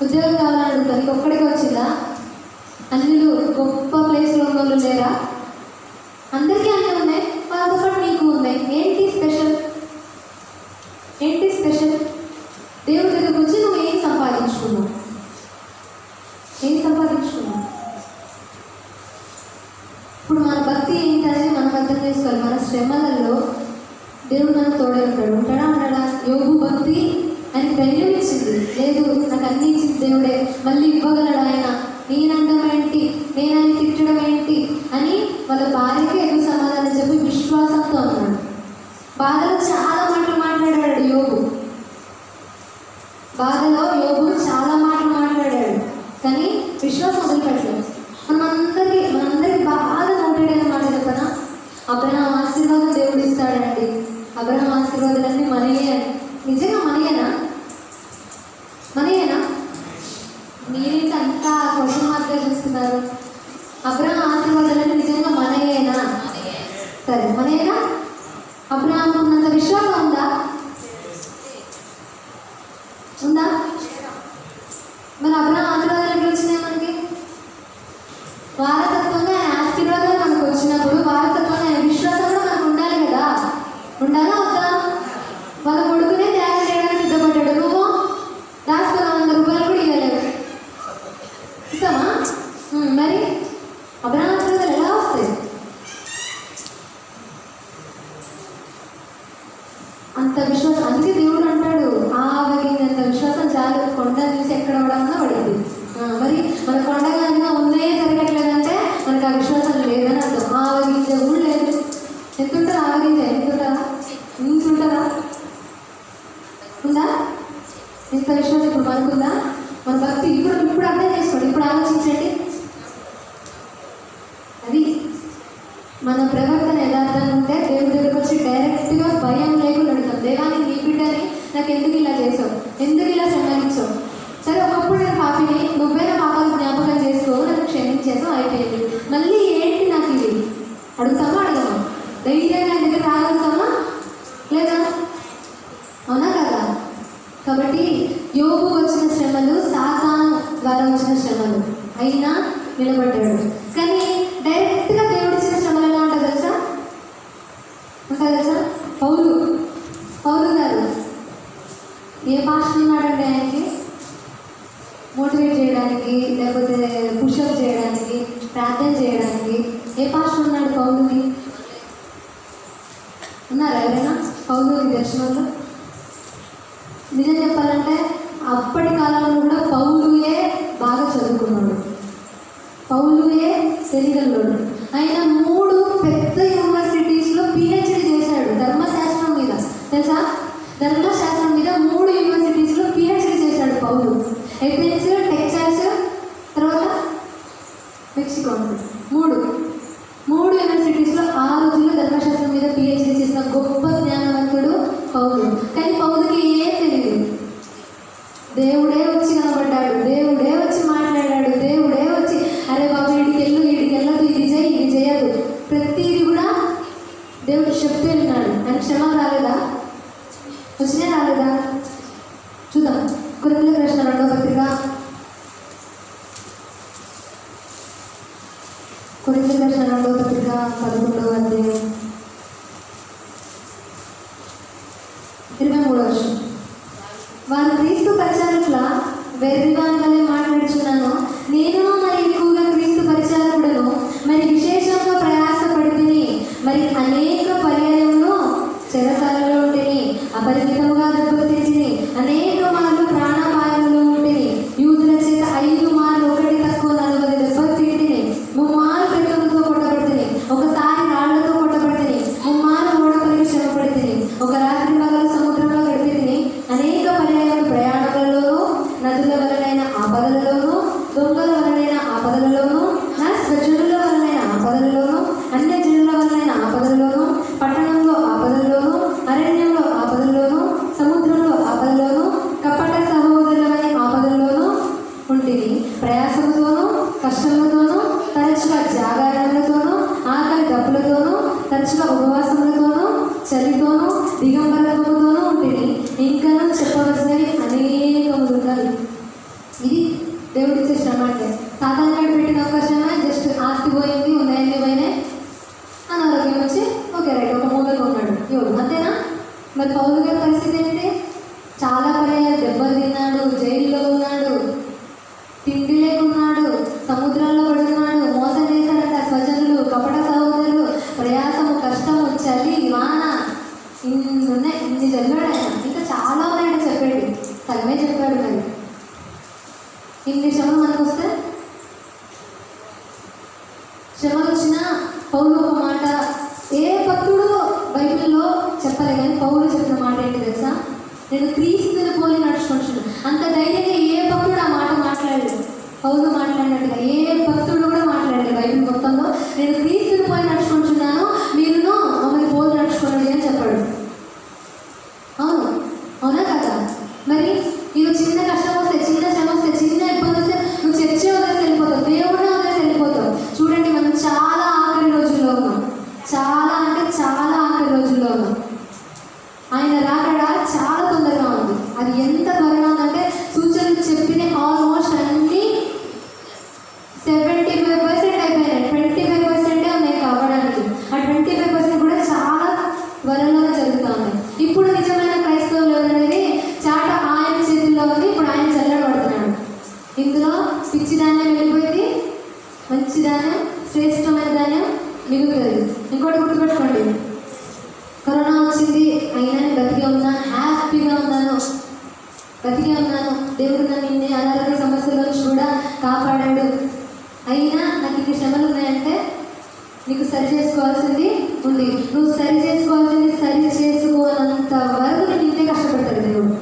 ఉద్యోగం కావాలని అడుగుతావు, నీకు ఒక్కడికే వచ్చిందా? అన్నిలు గొప్ప ప్లేస్లో ఉన్న వాళ్ళు లేరా? అందరికీ అన్నీ ఉన్నాయి, వాళ్ళతో పాటు నీకు ఉన్నాయి. ఏంటి స్పెషల్? ఏంటి స్పెషల్? దేవుడి దగ్గరకు వచ్చి నువ్వు ఏం సంపాదించుకున్నావు? ఏం సంపాదించుకున్నావు? ఇప్పుడు మన భక్తి ఏంటనేది మనం అర్థం చేసుకోవాలి. మన శ్రమలలో దేవుడు మనకు తోడే ఉంటాడు. ఉంటాడా? యోగు భక్తి ఆయనకి ధైర్యం ఇచ్చింది. లేదు, నాకు అన్నీ ఇచ్చింది దేవుడే, మళ్ళీ ఇవ్వగలడు ఆయన, నేనండం ఏంటి, నేను ఆయన తిట్టడం ఏంటి అని వాళ్ళ భార్యకి ఎదురు సమాధానం చెప్పి విశ్వాసంతో ఉన్నాడు. బాధలో చాలా మాటలు మాట్లాడాడు యోగు. బాధలో యోగు చాలా మాటలు మాట్లాడాడు, కానీ విశ్వాసం వదిలిపెట్టలేదు. మనందరికి బాగా నోటెడైన మాట చెప్పనా? అబ్రహాం ఆశీర్వాదం దేవుడు ఇస్తాడండి. అబ్రహాం ఆశీర్వాదాలన్నీ మనయే. నిజంగా మనయేనా? మనయేనా? మీరేంటి అంతా క్వశ్చన్ మార్క్గా చూస్తున్నారు? అబ్రహాం ఆశీర్వాదాలన్నీ నిజంగా మనయేనా? సరే, మనయేనా? అబ్రహాంకు ఉన్నంత విశ్వాసం ఉందా? ఉందా? మరి అబ్రహాం ఆశీర్వాదాలు ఎట్లా వచ్చినాయి మనకి? వారసత్వంగా ఆయన ఆశీర్వాదాలు మనకు వచ్చినప్పుడు వారసత్వంగా ఆయన విశ్వాసం కూడా మనకు ఉండాలి కదా? ఉండాలా వద్దా? వాళ్ళ కొడుకునే త్యాగం చేయడానికి సిద్ధపడ్డాడు. నువ్వు దాచుకున్న 100 రూపాయలు కూడా ఇవ్వలేవు. ఇస్తామా? మరి అబ్రహాం ఆశీర్వాదాలు ఎలా వస్తాయి? అంత విశ్వాసం. అందుకే దేవుడు అంటాడు, ఆవగినంత విశ్వాసం చాలు, కొండ చూసి ఎక్కడ పడాలన్నా పడింది. మరి మన కొండగా ఉన్నాయే జరగట్లేదంటే మనకు ఆ విశ్వాసం లేదని అర్థం. ఆవగింజ కూడా లేదు. ఎంతుంటారా ఆవగింజ? ఎంతుంటారా? ఇంతుంటారా? ఉందా? ఇంత విశ్వాసం ఇప్పుడు మనకుందా? మన భక్తి ఇప్పుడు అర్థం చేసుకోండి, ఇప్పుడు ఆలోచించండి. అది మన ప్రవర్తన యథార్థంగా ఉంటే దేవుడి దగ్గరకు వచ్చి డైరెక్ట్గా భయం లేకుండా అడుగుతాం. దేవా, నేను నీ బిడ్డని, నాకు ఎందుకు ఇలా చేసావు, ఎందుకు ఇలా సన్మానించావు? సరే, ఒకప్పుడు నేను పాపిని, నువ్వే నా పాపాలు జ్ఞాపకం చేసుకో, నన్ను క్షమించేసావు, అయిపోయింది. మళ్ళీ ఏంటి నాకు ఇది? అడుగుతామా? అడగమా? ధైర్యంగా దగ్గర రాగలుగుతామా? లేదా? అవునా కదా? కాబట్టి యోగు వచ్చిన శ్రమలు సాతాను ద్వారా వచ్చిన శ్రమలు అయినా నిలబడ్డాడు. కానీ డైరెక్ట్గా దేవుడు ఇచ్చిన శ్రమలు ఎలా ఉంటుంది తెలుసా? పౌలు గారు ఏ పాస్టర్ ఉన్నాడండి ఆయనకి? మోటివేట్ చేయడానికి, లేకపోతే పుషప్ చేయడానికి, ప్రార్థన చేయడానికి ఏ పాస్టర్ ఉన్నాడు పౌలుకి? ఉన్నారా ఎవరైనా పౌలుకి దర్శనంలో? నిజం చెప్పాలంటే అప్పటి కాలంలో కూడా పౌలుయే బాగా చదువుకున్నాడు, పౌలుయే తెలియగలడు. ఆయన 3 పెద్ద యూనివర్సిటీస్లో PhD చేశాడు ధర్మశాస్త్రం మీద. తెలుసా? ధర్మశాస్త్రం మీద 3 యూనివర్సిటీస్లో PhD చేశాడు పౌలు. ఎథెన్స్, టెక్సాస్, తర్వాత మెక్సికో. 3 యూనివర్సిటీస్లో ఆ రోజుల్లో ధర్మశాస్త్రం మీద PhD చేసిన గొప్ప జ్ఞానవంతుడు పౌలు. కానీ పౌలుకి ఏం తెలియదు. దేవుడే వచ్చి కనబడ్డాడు, దేవుడే వచ్చి మాట్లాడాడు, దేవుడే కొరింథీయులకు రాసిన 2వ పత్రిక 11వ అధ్యాయం 23వ వచనం. వారు క్రీస్తు పరిచారకుల వెర్రివాని వలె మాట్లాడుచున్నాను, నేను మరి ఎక్కువగా క్రీస్తు పరిచారకుడను, మరి విశేషంగా ప్రయాసపడితిని, మరి అనేక పర్యాయములు చెరసాలలో ఉంటిని, అపరిమితముగా దెబ్బలు తిరిగిని, అనేక మార్లు ప్రాణాపాయంలో ఉంటిని, యూదుల చేత 5 మార్లు ఒకటి తక్కువ 40 దెబ్బలు తిరిగిని, 3 మార్లు పెద్దలతో కొట్టబడితిని, ఒకసారి రాళ్లతో కొట్టబడితిని, 3 మార్లు ఓడపలికి శ్రమపడితిని, ఒక రాత్రి పగలు సముద్రంలో గడిపితిని, అనేక పర్యాయములు ప్రయాణములలోనూ, నదుల వలనైన ఆపదలలోనూ, దొంగల వలనైన ఆపదలలోనూ, నా స్వజనుల వలనైన ఆపదలలోనూ, అన్య జనుల వలనైన ఆపదలలోనూ, పట్టణంలో ఆపదల్లోనూ, అరణ్యంలో ఆపదల్లోనూ, సముద్రంలో ఆపదల్లోనూ, కపట సహోదరులైన ఆపదల్లోనూ ఉంటిని. ప్రయాసముతోనూ, కష్టములతోనూ, తరచుగా జాగరణలతోనూ, ఆకలి దప్పులతోనూ, తరచుగా ఉపవాసములతోనూ, చలితోనూ, దిగంబరత్వముతోనూ ఉంటిని. ఇంకనూ చెప్పవలసినవి అనేకములున్నవి. ఇది దేవుడిచ్చే శ్రమ అంటే. సాధారణంగా పెట్టిన అవకాశమే జస్ట్ ఆస్తి పోయింది, ఉన్నాయన్నీ పోయినాయి, అనారోగ్యం వచ్చి ఓకే రైట్ ఒక మూలలో ఉన్నాడు యోడు, అంతేనా? మరి పౌలు గారి పరిస్థితి ఏంటి? చాలా పర్యాలు దెబ్బలు తిన్నాడు, జైల్లో ఉన్నాడు, తిండి లేకున్నాడు, సముద్రాల్లో పడుతున్నాడు, మోసం చేశాడట స్వజనులు, కపట సహోదరులు, ప్రయాసము, కష్టము, చలి, వాన, ఇన్ని ఉన్నాయి. ఇన్ని చదివాడు ఆయన. ఇంకా చాలా ఉన్నాయని చెప్పాడు, సగమే చెప్పాడు. మరి ఇన్ని శ్రమలు మనకు వస్తే, శ్రమలు వచ్చిన పౌలు ఒక మాట ఏ భక్తుడు బైబిల్లో చెప్పలే, కానీ పౌలు చెప్పిన మాట ఏంటి తెలుసా? నేను క్రీస్తుని పోలి నడుచుకుంటున్నాను. అంత ధైర్యంగా ఏ భక్తుడు ఆ మాట మాట్లాడలేదు. పౌలు మాట్లాడినట్టుగా ఏ భక్తుడు కూడా మాట్లాడలేదు బైబిల్ మొత్తంలో. నేను క్రీస్తుని పోలి నడుచుకుంటున్నాను, మీరును మమ్మల్ని పోలి నడుచుకోండి అని చెప్పాడు. అవును, అవునా కదా? మరి నీకు చిన్న కష్టం వస్తే, చిన్న శ్రమ వస్తే, చిన్న ఇబ్బంది వస్తే నువ్వు చర్చే వదిలేసి వెళ్ళిపోతావు, దేవుడిని వదిలేసి వెళ్ళిపోతావు. చూడండి, మనం చాలా ఆఖరి రోజుల్లో ఉన్నాం. చాలా అంటే చాలా ఆఖరి రోజుల్లో ఉన్నాం. ఆయన రాకడా చాలా తొందరగా ఉంది. అది ఎంత త్వరగా ఉందంటే సూచనలు చెప్పిన ఆల్మోస్ట్ అన్నీ 75% అయిపోయినాయి. 25% ఉన్నాయి కావడానికి. ఆ 25% కూడా చాలా త్వరలోనే జరుగుతూ ఉన్నాయి. ఇప్పుడు నిజమైన క్రైస్తవులు అనేది చాట ఆయన చేతుల్లో ఉంది. ఇప్పుడు ఆయన చల్లబడుతున్నాడు. ఇందులో పిచ్చి ధాన్యం వెళ్ళిపోయింది, మంచి ధాన్యం, శ్రేష్టమైన ధాన్యం మిగులుతుంది. ఇంకోటి గుర్తుపెట్టుకోండి, కరోనా వచ్చింది అయినా నేను బతికే ఉన్నా, హ్యాపీగా ఉన్నాను, బతికే ఉన్నాను, దేవుడు నన్ను ఇన్ని అనారోగ్య సమస్యల నుంచి కూడా కాపాడాడు, అయినా నాకు ఇన్ని శ్రమలు ఉన్నాయంటే నీకు సరి చేసుకోవాల్సింది ఉంది. నువ్వు సరి చేసుకోవాల్సింది సరి చేసుకోనంత వరకు నేను ఇంతే కష్టపడతాడు దేవుడు.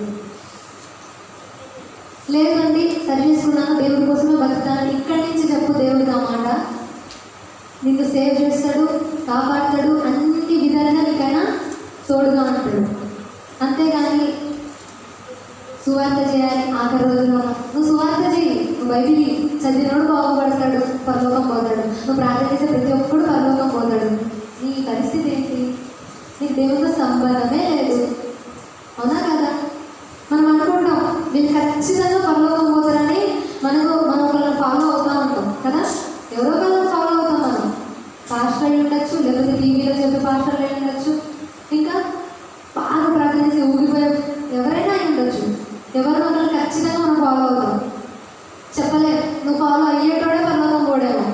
లేదండి సరి చేసుకున్నాను, దేవుడి కోసమే బతుకుతాను, ఇక్కడి నుంచి చెప్పు దేవుడికి ఆ మాట. నిన్ను సేవ్ చేస్తాడు, కాపాడతాడు, అన్ని విధాలుగా నీకైనా తోడుగా ఉంటాడు. అంతేగాని సువార్త చేయాలి ఆఖరి రోజుల్లో నువ్వు సువార్త చేయి, నువ్వు బైబిల్ చదివినోడు బాగుపడతాడు, పరలోకం పోతాడు. నువ్వు ప్రార్థన చేసే ప్రతి ఒక్కడు పరలోకం పోతాడు. నీ పరిస్థితి ఏంటి? నీకు దేవుడితో సంబంధమే లేదు. అవునా కదా? మనం అనుకుంటాం వీళ్ళు ఖచ్చితంగా పరలోకం పోతారని. మనం ఒకళ్ళని ఫాలో అవుతూ ఉంటాం కదా, ఎవరో ఒకళ్ళని ఫాలో అవుతాం. మనం పాస్టర్ అయి ఉండొచ్చు, లేకపోతే టీవీలో చెప్పే పాస్టర్లు అయి ఉండొచ్చు, ఇంకా బాగా ప్రార్థన చేసి ఊగిపోయే ఎవరైనా అయి ఉండొచ్చు. ఎవరినో ఒకళ్ళు ఖచ్చితంగా మనం ఫాలో అవుతాం. చెప్పలే, నువ్వు ఫాలో అయ్యేటోడే పరలోకం పోడేమో,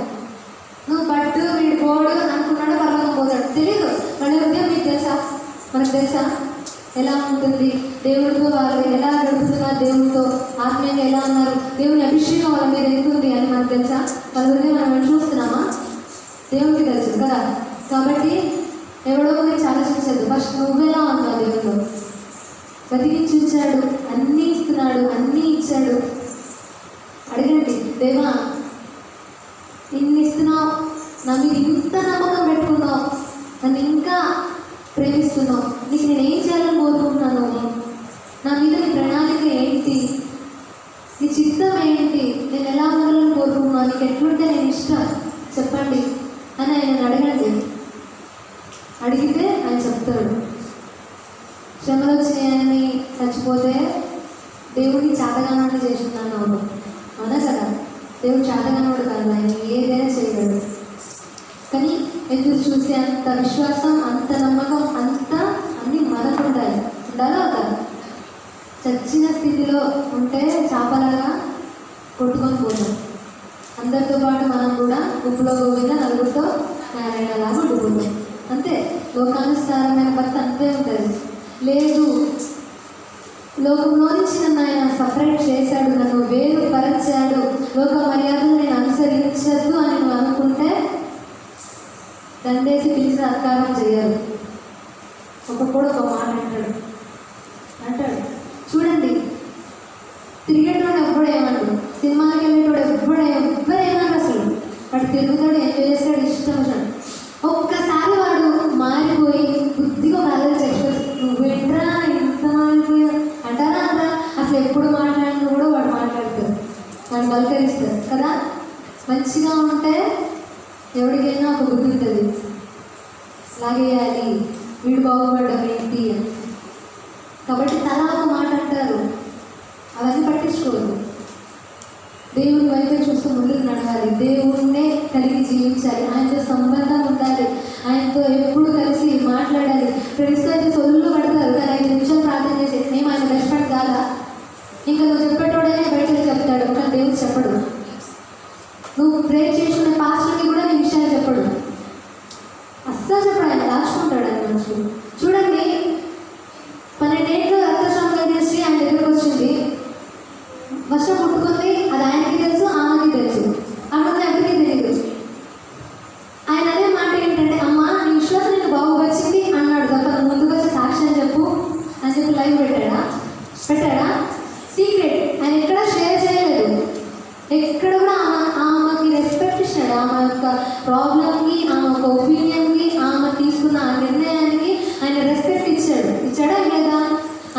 నువ్వు బట్టు వీడి పోడు అనుకున్నాడే పరలోకం పోతాడు. తెలీదు వాళ్ళ హృదయం మీకు తెలుసా? మనకు తెలుసా ఎలా ఉంటుంది? దేవుడితో వాళ్ళు ఎలా గడుపుతున్నారు, దేవుడితో ఆత్మీయంగా ఎలా ఉన్నారు, దేవుని అభిషేకం వాళ్ళ మీద ఎందుకుంది అని మనకు తెలుసా? వాళ్ళ హృదయం మనం చూస్తున్నామా? దేవుడికి తెలుసు కదా. కాబట్టి ఎవడో గురించి ఆలోచించద్దు. ఫస్ట్ నువ్వెలా ఉన్నావు దేవుడితో. బతికించాడు, అన్నీ ఇస్తున్నాడు, అన్నీ ఇచ్చాడు. అడగండి, దేవా ఇన్ని ఇస్తున్నావు, నా మీద ఇంత నమ్మకం పెట్టుకున్నావు, నన్ను ఇంకా ప్రేమిస్తున్నావు, నీకు నేను ఏం చేయాలని కోరుకుంటున్నాను, నా మీద నీ ప్రణాళిక ఏంటి, నీ చిత్తం ఏంటి, నేను ఎలా ఉండాలని కోరుకుంటున్నాను, నీకు ఎట్లుంటే నేను ఇష్టం చెప్పండి అని ఆయన అడగండి. అడిగితే ఆయన చెప్తాడు. శ్రమలు వచ్చినాయని చచ్చిపోతే దేవుడికి చాతగానాన్ని చేస్తున్నాను అవును, అవునా కదా? దేవుడు చాతగానోడు కాదు, ఆయన ఏదైనా చేయగలడు. అంత విశ్వాసం, అంత నమ్మకం, అన్నీ మనకు ఉండాలి. ఉండాలా కదా? చచ్చిన స్థితిలో ఉంటే చేపలాగా కొట్టుకొని పోతాం. అందరితో పాటు మనం కూడా గుంపులో గోవింద నలుగురితో నారాయణలాగా ఉండిపోతాం. అంతే. లోకానుసారమైన భర్త అంతే ఉంటుంది. లేదు, లోకంలో నుంచి నన్ను ఆయన సపరేట్ చేశాడు, నన్ను వేరు పరచాడు, లోక మర్యాదలు నేను అనుసరించద్దు అని నువ్వు అనుకుంటే దండేసి పిలిచి సత్కారం చేయాలి. ఒక్కొక్కడు ఒక మాట అంటాడు. చూడండి, తిరిగేటోడు ఎప్పుడేమన్నాడు, సినిమాకి వెళ్ళేటోడు ఎవ్వరేమన్నాడు, అసలు వాడు తిరుగుతాడు, ఎంజాయ్ చేస్తాడు, ఇష్టం వచ్చాడు. ఒక్కసారి వాడు మారిపోయి బుద్ధిగా బ్యాలెన్స్ చేస్తాడు. నువ్వేంట్రా ఇంత మారిపోయావు అంటారా? అసలు ఎప్పుడు మాట్లాడినా కూడా వాడు మాట్లాడతాడు, వాడు పలకరిస్తాడు కదా. మంచిగా ఉంటే ఎవరికైనా ఒక బుద్ధి ఉంటుంది, లాగేయాలి, వీడు బాగుపడడం ఏంటి అని. కాబట్టి తలా ఒక మాట అంటారు, అవన్నీ పట్టించుకోవద్దు. దేవుని వైపే చూస్తూ ముందుకు నడవాలి, దేవుణ్ణే కలిగి జీవించాలి, ఆయనతో సంబంధం ఉండాలి, ఆయనతో ఎప్పుడు కలిసి మాట్లాడాలి. ఫ్రెండ్స్తో అయితే సొల్లు పడతారు, కానీ 5 నిమిషాలు ప్రార్థన చేసి మేము ఆయన బెస్ట్ ఫ్రెండ్ కాదా? ఇంకా నువ్వు చెప్పేటోడనే బయటకు చెప్తాడు, ఒక దేవుడు చెప్పడు. నువ్వు ప్రేర్ చేసుకునే పాస్టర్కి కూడా నీ విషయాలు చెప్పడు, అస్సలు చెప్పడు. ఆయన దాచుకుంటాడు ఆయన మనుషులు. చూడండి, 12 ఏళ్ళు రక్తస్రావం చేసి ఆయన దగ్గరకు వచ్చింది, వర్షం పుట్టుకుంది, అది ఆయనకి తెలుసు, ఆమెకి తెలుసు, ఆమె ఎవరికి తెలియదు. ఆయన అనే మాట ఏంటంటే, అమ్మ నీ విశ్వాసం నేను బాగుపరిచింది అన్నాడు తప్ప ముందుకు వచ్చి సాక్ష్యం చెప్పు అని చెప్పి లైవ్ పెట్టాడా? సీక్రెట్ ఆయన ఎక్కడ షేర్ చేయలేదు. ఎక్కడ కూడా ఆమెకి రెస్పెక్ట్ ఇచ్చాడు. ఆమె యొక్క ప్రాబ్లంకి, ఆమె యొక్క ఒపీనియన్కి, ఆమె తీసుకున్న ఆ నిర్ణయానికి ఆయన రెస్పెక్ట్ ఇచ్చాడా లేదా?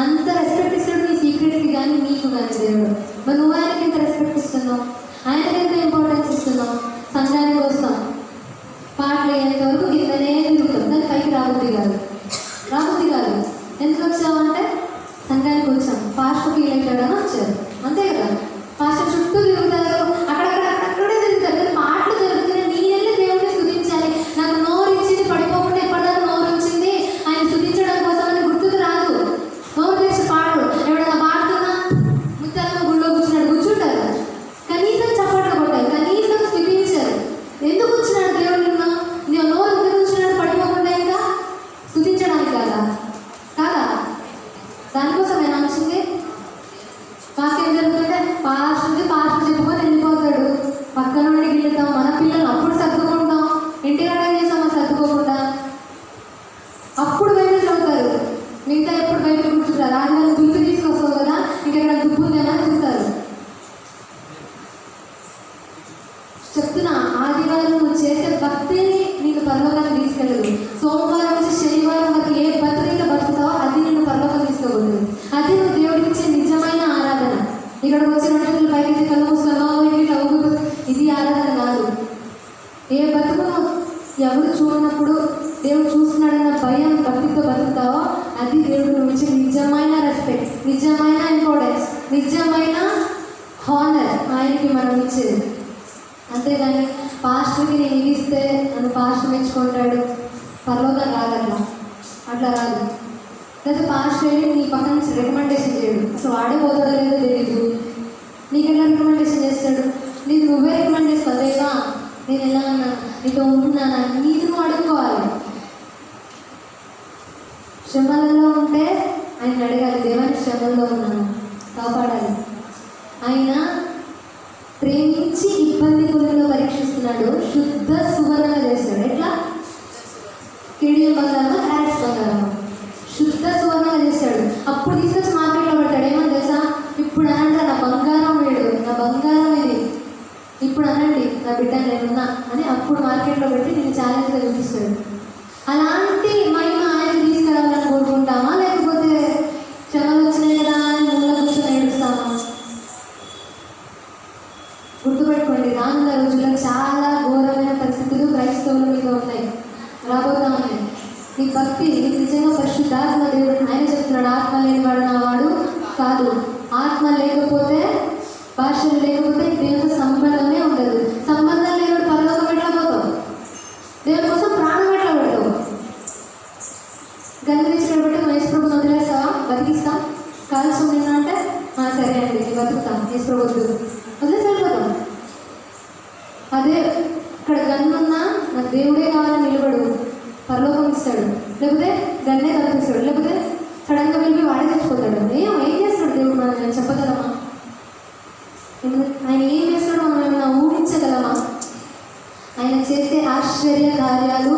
అంత రెస్పెక్ట్ ఇస్తాడు నీ సీక్రెట్కి కానీ నీకు కానీ దేవుడు. మరి నువ్వు ఆయనకి ఎంత రెస్పెక్ట్ ఇస్తున్నావు, ఆయనకి ఎంత ఇంపార్టెన్స్ ఇస్తున్నావు? సంఘానికి వస్తాం, పాటలు అయ్యేంత వరకు కిందనే తిరుగుతాం, దాన్ని పైకి రాబుద్ది కాదు. ఎందుకు వచ్చామంటే సంఘానికి వచ్చాం, పాస్టర్కి వెళ్ళాడని వచ్చారు, అంతే కదా. పాస్టర్ చుట్టూ తిరుగుతారు, అక్కడే తిరుగుతారు. పాటలు జరుగుతున్నాయి, నేనెళ్ళి దేవుడిని స్తుతించాలి, నాకు నోరు ఇచ్చింది పడిపోకుండా ఎప్పటిదాకా నోరు ఇచ్చింది ఆయన స్తుతించడం కోసం అని గుర్తుకు రాదు. నోరు తెచ్చి పాడు, ఎవడన్నా పాడుతున్నా ముత్తాలమ్మ గుళ్ళో కూర్చుంటారు, కనీసం చప్పట్లు కొట్టారు, కనీసం స్తుతించారు. ఎందుకు వచ్చినాడు దేవుడు? నీ నోరు ఎందుకు వచ్చినాడు పడిపోకుండా? ఇంకా స్తుతించడానికి కాదా? దానికోసం నేను వచ్చింది. మాకేం జరుగుతుంటే పాస్టర్ చెప్పుకొని వెళ్ళిపోతాడు, పక్క నుండి గిల్లుతాం, మన పిల్లలు అప్పుడు సర్దుకుంటాం, ఇంటికాడ ఏం చేస్తామో సర్దుకోకుండా అప్పుడు బయటకు చదువుతారు. మిగతా ఎప్పుడు బయటకు కూర్చుంటారు, ఆదివారం దుప్పు తీసుకొస్తావు కదా, ఇంకెక్కడ దుప్పు ఉందేమో చూస్తారు. చెప్తున్నా, ఆదివారం నువ్వు చేసే భక్తిని నీకు పరలోకానికి తీసుకెళ్ళదు. సోమవారం నుంచి శనివారం వరకు ఏ భక్తిగా బతుకుతావో అది నిన్ను పరలోకం తీసుకోకూడదు. అది నువ్వు దేవుడికి ఇచ్చే నిజమైన ఆరాధన. ఇక్కడికి వచ్చిన రోజులు పైకి కళ్ళు మూసుకొని ఇది ఆరాధన కాదు. ఏ బతుకును ఎవరు చూడనప్పుడు దేవుడు చూస్తున్నాడన్న భయం భక్తితో బతుకుతావో అది దేవుడు నువ్వు ఇచ్చే నిజమైన రెస్పెక్ట్, నిజమైన ఇంపార్టెన్స్, నిజమైన హానర్ ఆయనకి మనం ఇచ్చేది. అంతేగాని పాస్టర్కి నేను ఇది ఇస్తే నన్ను పాస్టర్ మెచ్చుకుంటాడు, పరలోకం రాదట్లా, అట్లా రాదు. లేదా పాస్టర్ వెళ్ళి నీ పక్క నుంచి రికమెండేషన్ చేయడు, అసలు వాడే పోతాడో లేదో తెలీదు, నీకు ఎలా రికమెండేషన్ చేస్తాడు? నీకు నువ్వే రికమెండ్ చేసుకోవాలి. లేదా నేను ఎలా ఉన్నా, నీతో ఉంటున్నానా, నీకు నువ్వు అడుక్కోవాలి. శ్రమలలో ఉంటే ఆయన అడగాలి, దేవాన్ని శ్రమల్లో ఉన్నాను కాపాడాలి. ఆయన ప్రేమించి ఇబ్బంది కులంలో పరీక్షిస్తున్నాడు, శుద్ధ సువర్ణంగా చేస్తాడు. ఎట్లా? కిడియం బంగారమా, క్యారెట్స్ బంగారమా? శుద్ధ సువర్ణంగా చేస్తాడు. అప్పుడు తీసుకొచ్చి మార్కెట్లో పెట్టాడు. ఏమని తెలుసా? ఇప్పుడు అనండి నా బంగారం వేడు, నా బంగారం ఇది, ఇప్పుడు అనండి నా బిడ్డ నేనున్నా అని అప్పుడు మార్కెట్లో పెట్టి నేను ఛాలెంజ్గా చూపిస్తాడు. అలాంటి మహిమ ఆయన తీసుకురావాలని కోరుకుంటామా, లేకపోతే శ్రమలు వచ్చినాయి కదా అని మూల కూర్చొని ఏడుస్తామా? గుర్తుపెట్టుకోండి, రానున్న రోజుల్లో చాలా ఘోరమైన పరిస్థితులు క్రైస్తవుల మీద ఉన్నాయి, రాబోతా ఉన్నాయి. నీ భక్తి నిజంగా పరిశుద్ధాత్మ దేవుడు ఆయన చెప్తున్నాడు, ఆత్మ లేనివాడు నా వాడు కాదు. ఆత్మ లేకపోతే, భాషలు లేకపోతే దేవునితో సంబంధమే ఉండదు. సంబంధం లేనివాడు పరలోకం ఎట్లా పోతావు? దేవుని కోసం ప్రాణం ఎట్లా పెడతావు? ఇక్కడ గన్నున్నా నాకు దేవుడే కావాలని నిలబడు, పరలోకం ఇస్తాడు. లేకపోతే గన్నే కనిపిస్తాడు, లేకపోతే సడన్గా వెళ్ళి వాడే చచ్చిపోతాడు. ఏం చేస్తాడు దేవుడు మనం చెప్పగలమా? ఆయన ఏం చేస్తాడో మనం ఏమైనా ఊహించగలమా? ఆయన చేసే ఆశ్చర్య కార్యాలు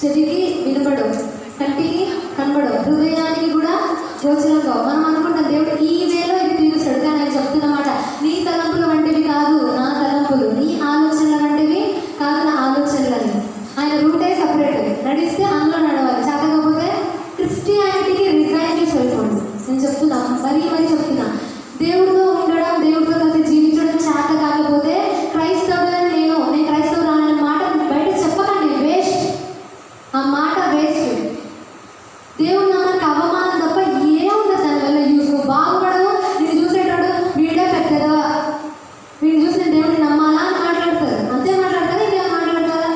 చెవికి వినబడవు, కంటికి కనబడవు, హృదయానికి కూడా గోచరం కావు. మనం అనుకుంటాం దేవుడు ఈ వేలో ఇది తీరుస్తాడు, కానీ ఆయన చెప్తున్నమాట నీ తలంపుల వంటివి కాదు నా తలంపులు, నీ ఆలోచనల వంటివి కాదు నా ఆలోచనలని. ఆయన రూటే సపరేట్, నడిస్తే అందులో నడవాలి. చాటకపోతే క్రిస్టియానిటీకి రిజైన్ చేసి వెళ్ళిపోండి. నేను చెప్తున్నా, మరీ చెప్తున్నా, దేవుడితో ఉండడం, దేవుడితో కలిసి జీవించడం చేత కాకపోతే క్రైస్తవుడని నేను క్రైస్తవుడు అనే మాట బయట చెప్పకండి, వేస్ట్. ఆ మాట వేస్ట్. దేవుడు నాన్నకు అవమానం తప్ప ఏముంది దానివల్ల యూస్? నువ్వు బాగుపడవు, నేను చూసేటాడు వీడే పెద్దదా, వీడు చూసి నేను దేవుడిని నమ్మాలా అని మాట్లాడతారు. అంతే మాట్లాడతారా, ఇంకేం మాట్లాడతారా?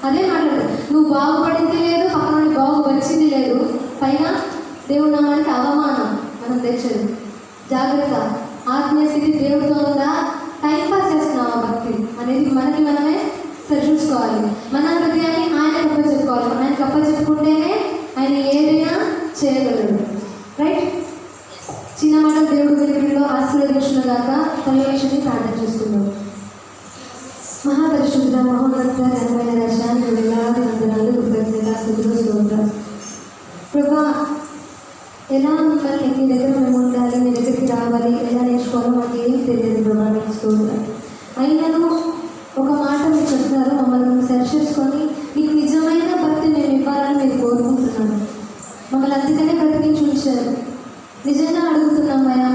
అదే మాట్లాడతారు. నువ్వు బాగుపడింది లేదు, పక్కన నుండి బాగు వచ్చింది లేదు, పైగా దేవుడు నామానికి అవమానం మనం తెచ్చదు. జాగ్రత్త. ఆత్మీయ స్థితి దేవుడితో ఉందా, టైంపాస్ చేస్తున్నావా భక్తి అనేది మనకి మనమే సరి చూసుకోవాలి. మన హృదయాన్ని ఆయన గొప్ప చెప్పుకోవాలి. ఆయన గొప్ప చెప్పుకుంటేనే ఆయన ఏదైనా చేయగలడు. రైట్? చిన్న మాట దేవుడు వెలుగులో ఆశీర్వదించిన దాకా పర్యవేక్షణని ప్రార్థన చేసుకుందాం. మహాపరిశుద్ధ మహోన్నత ఘనమైన రాశాన్ని వేలాది వందనాలు, కృతజ్ఞత, స్తుతులు, స్తోత్రం. ప్రభా, ఎలా మిమ్మల్ని మీ దగ్గర మేము ఉండాలి, మీ దగ్గరికి రావాలి, ఎలా నేర్చుకోవాలో మాకు ఏం తెలియదు ప్రభా, నేర్చుకోవాలి. అయినను ఒక మాట మీరు చెప్తున్నారు, మమ్మల్ని సరి చేసుకొని మీకు నిజమైన భక్తి మేము ఇవ్వాలని మీరు కోరుకుంటున్నాను. మమ్మల్ని అందుకనే బ్రతికించి ఉంచారు. నిజంగా అడుగుతున్నాం అయ్యా,